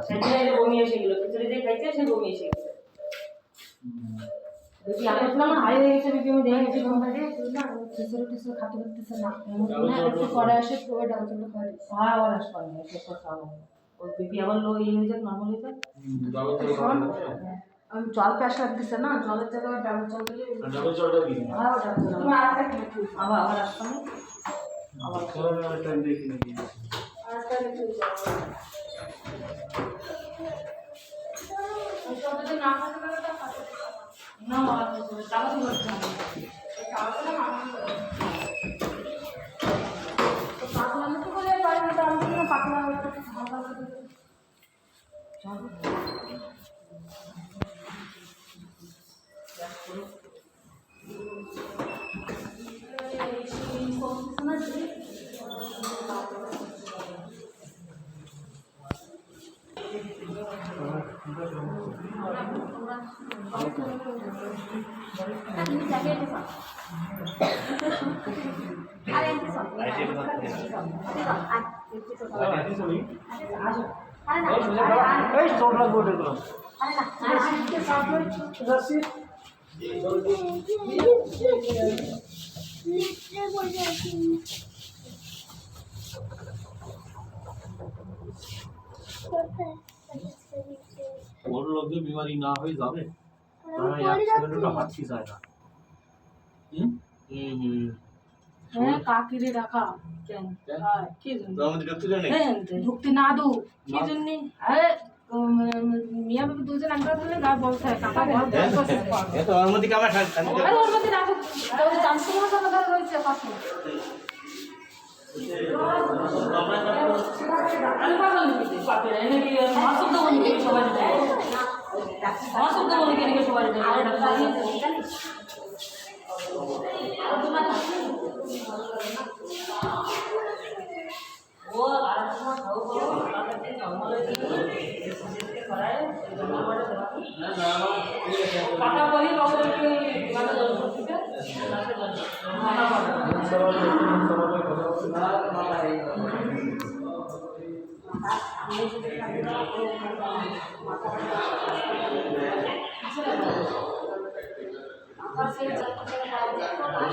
সেদিনে বমি এসে গেল, খিচুড়ি দিয়ে খাইছে, সে বমি এসে গেছে। বেশি আলোচনা না হাই হয়ে গেছে, বিপি আমি দেখে গেছি কোম্পানি না খিচুড়ি টিচুড়ি খাতে করতেছে না, একটু পরে আসে ওই ডাল চলে খাই। হ্যাঁ আবার আসবে না, সে কথা হবে ওই বিপি আবার লো হয়ে যাক, নরমাল হয়ে যাক। আমি জল প্রেশার দিছে না, জলের জায়গায় ডাবল জল দিলে ডাবল জলটা দিই। হ্যাঁ ওটা তুমি আরেকটা কি আবার আসবে না, আবার কোরোনার টাইম দেখি নাকি আরেকটা কি সবটা না খাতে পারে তো খাতে না, আর চালা দিতে হবে চালাটা না তো পাতলা মতো করে পারে না, আমি না পাতলা একটু হালকা করে চল और लोग जो बीमारी ना हो जावे हाथी যায় না। হ্যাঁ কাকিরে রাখা কেন হ্যাঁ কি জন্য তো আমাদের ঢুকতে দেয় না, ঢুকতে না দো কি জন্য আরে মিয়া বাবু দুজন আঙ্কা ধরে গা বলতে কাকা বল এ তো অনুমতি কামা খান আরে ওর মধ্যে রাখো তো চান্স না ধরে রয়েছে পাশে আমি পাগল নিতে পাপে এনে কি মাসুদ তো বলি কি সবাই যায় মাসুদ তো বলি কি সবাই যায় আর ডাক্তার জানিস वो आराम से खाओ करो आराम से नॉर्मल है जिससे कराए पाटा बोली बाबू की माता जल ठीक है माता माता